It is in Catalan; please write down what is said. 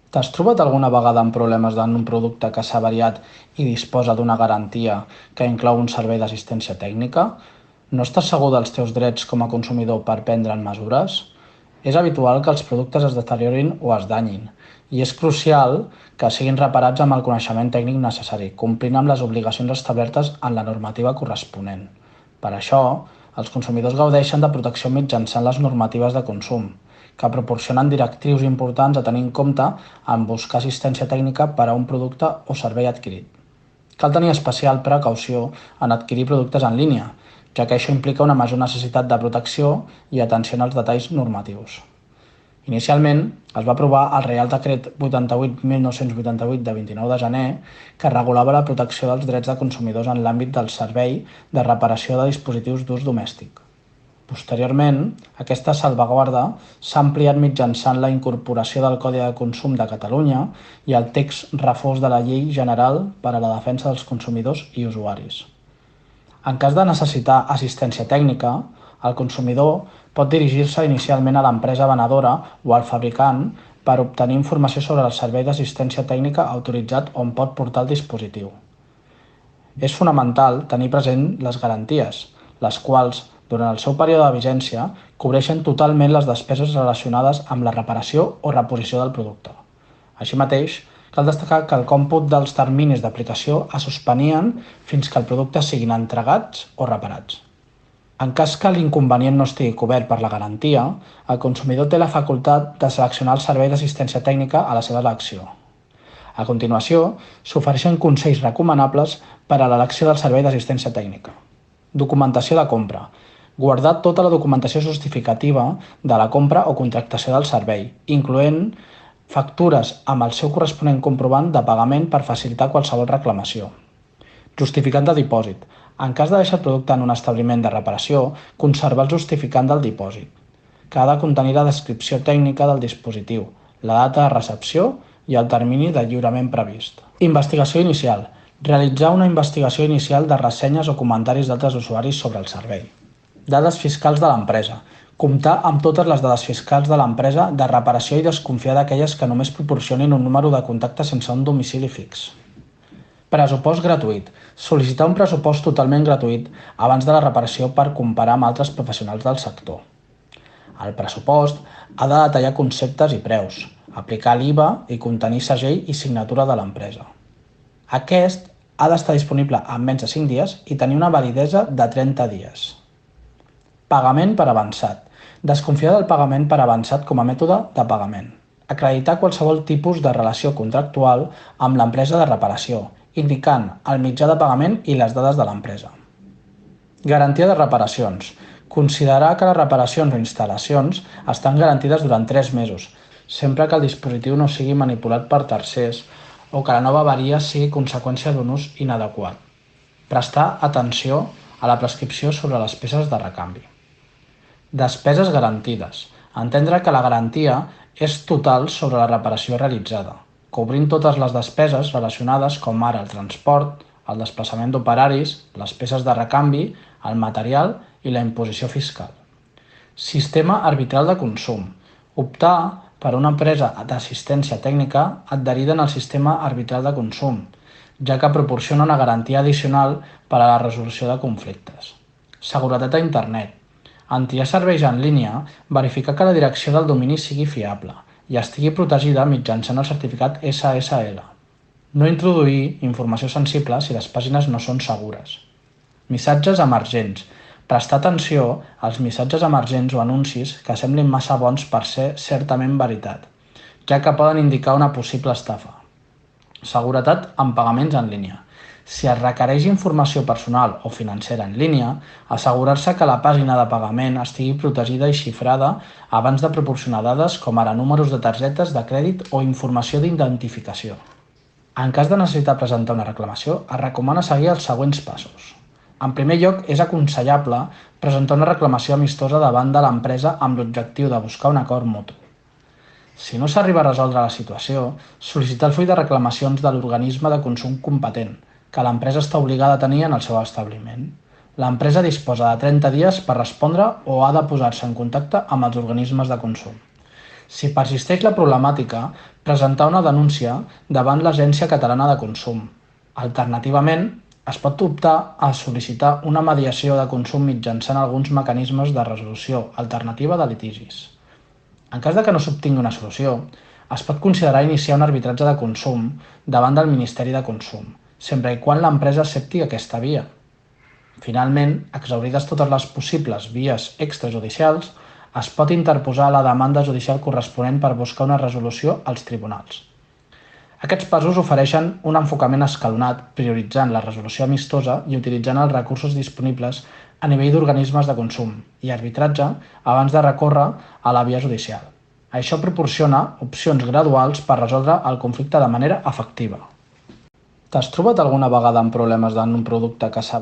T'has trobat alguna vegada amb problemes en un producte que s'ha variat i disposa d'una garantia que inclou un servei d'assistència tècnica? No estàs segur dels teus drets com a consumidor per prendre'n mesures? És habitual que els productes es deteriorin o es danyin, i és crucial que siguin reparats amb el coneixement tècnic necessari, complint amb les obligacions establertes en la normativa corresponent. Per això, els consumidors gaudeixen de protecció mitjançant les normatives de consum, que proporcionen directrius importants a tenir en compte en buscar assistència tècnica per a un producte o servei adquirit. Cal tenir especial precaució en adquirir productes en línia, ja que això implica una major necessitat de protecció i atenció als detalls normatius. Inicialment, es va aprovar el Reial Decret 88.1988 de 29 de gener que regulava la protecció dels drets de consumidors en l'àmbit del servei de reparació de dispositius d'ús domèstic. Posteriorment, aquesta salvaguarda s'ha ampliat mitjançant la incorporació del Codi de Consum de Catalunya i el text refós de la Llei General per a la Defensa dels Consumidors i Usuaris. En cas de necessitar assistència tècnica, el consumidor pot dirigir-se inicialment a l'empresa venedora o al fabricant per obtenir informació sobre el servei d'assistència tècnica autoritzat on pot portar el dispositiu. És fonamental tenir present les garanties, les quals, durant el seu període de vigència, cobreixen totalment les despeses relacionades amb la reparació o reposició del producte. Així mateix, cal destacar que el còmput dels terminis d'aplicació es suspenien fins que el producte siguin entregats o reparats. En cas que l'inconvenient no estigui cobert per la garantia, el consumidor té la facultat de seleccionar el servei d'assistència tècnica a la seva elecció. A continuació, s'ofereixen consells recomanables per a l'elecció del servei d'assistència tècnica. Documentació de compra. Guardar tota la documentació justificativa de la compra o contractació del servei, incloent factures amb el seu corresponent comprovant de pagament per facilitar qualsevol reclamació. Justificant de dipòsit. En cas de deixar el producte en un establiment de reparació, conservar el justificant del dipòsit, que ha de contenir la descripció tècnica del dispositiu, la data de recepció i el termini de lliurament previst. Investigació inicial. Realitzar una investigació inicial de ressenyes o comentaris d'altres usuaris sobre el servei. Dades fiscals de l'empresa. Comptar amb totes les dades fiscals de l'empresa de reparació i desconfiar d'aquelles que només proporcionin un número de contacte sense un domicili fix. Pressupost gratuït. Sol·licitar un pressupost totalment gratuït abans de la reparació per comparar amb altres professionals del sector. El pressupost ha de detallar conceptes i preus, aplicar l'IVA i contenir segell i signatura de l'empresa. Aquest ha d'estar disponible en menys de 5 dies i tenir una validesa de 30 dies. Pagament per avançat. Desconfiar del pagament per avançat com a mètode de pagament. Acreditar qualsevol tipus de relació contractual amb l'empresa de reparació, indicant el mitjà de pagament i les dades de l'empresa. Garantia de reparacions. Considerar que les reparacions o instal·lacions estan garantides durant 3 mesos, sempre que el dispositiu no sigui manipulat per tercers o que la nova avaria sigui conseqüència d'un ús inadequat. Prestar atenció a la prescripció sobre les peces de recanvi. Despeses garantides. Entendre que la garantia és total sobre la reparació realitzada, cobrint totes les despeses relacionades com ara el transport, el desplaçament d'operaris, les peces de recanvi, el material i la imposició fiscal. Sistema arbitral de consum. Optar per una empresa d'assistència tècnica adherida en el sistema arbitral de consum, ja que proporciona una garantia addicional per a la resolució de conflictes. Seguretat a internet. En triar serveis en línia, verificar que la direcció del domini sigui fiable i estigui protegida mitjançant el certificat SSL. No introduir informació sensible si les pàgines no són segures. Missatges emergents. Prestar atenció als missatges emergents o anuncis que semblin massa bons per ser certament veritat, ja que poden indicar una possible estafa. Seguretat en pagaments en línia. Si es requereix informació personal o financera en línia, assegurar-se que la pàgina de pagament estigui protegida i xifrada abans de proporcionar dades com ara números de targetes de crèdit o informació d'identificació. En cas de necessitar presentar una reclamació, es recomana seguir els següents passos. En primer lloc, és aconsellable presentar una reclamació amistosa davant de l'empresa amb l'objectiu de buscar un acord mutu. Si no s'arriba a resoldre la situació, sol·licitar el full de reclamacions de l'organisme de consum competent, que l'empresa està obligada a tenir en el seu establiment. L'empresa disposa de 30 dies per respondre o ha de posar-se en contacte amb els organismes de consum. Si persisteix la problemàtica, Presentar una denúncia davant l'Agència Catalana de Consum. Alternativament, es pot optar a sol·licitar una mediació de consum mitjançant alguns mecanismes de resolució alternativa de litigis. En cas de que no s'obtingui una solució, es pot considerar iniciar un arbitratge de consum davant del Ministeri de Consum, sempre i quan l'empresa accepti aquesta via. Finalment, exhaurides totes les possibles vies extrajudicials, es pot interposar la demanda judicial corresponent per buscar una resolució als tribunals. Aquests passos ofereixen un enfocament escalonat, prioritzant la resolució amistosa i utilitzant els recursos disponibles a nivell d'organismes de consum i arbitratge abans de recórrer a la via judicial. Això proporciona opcions graduals per resoldre el conflicte de manera efectiva. T'has trobat alguna vegada amb problemes en un producte que s'ha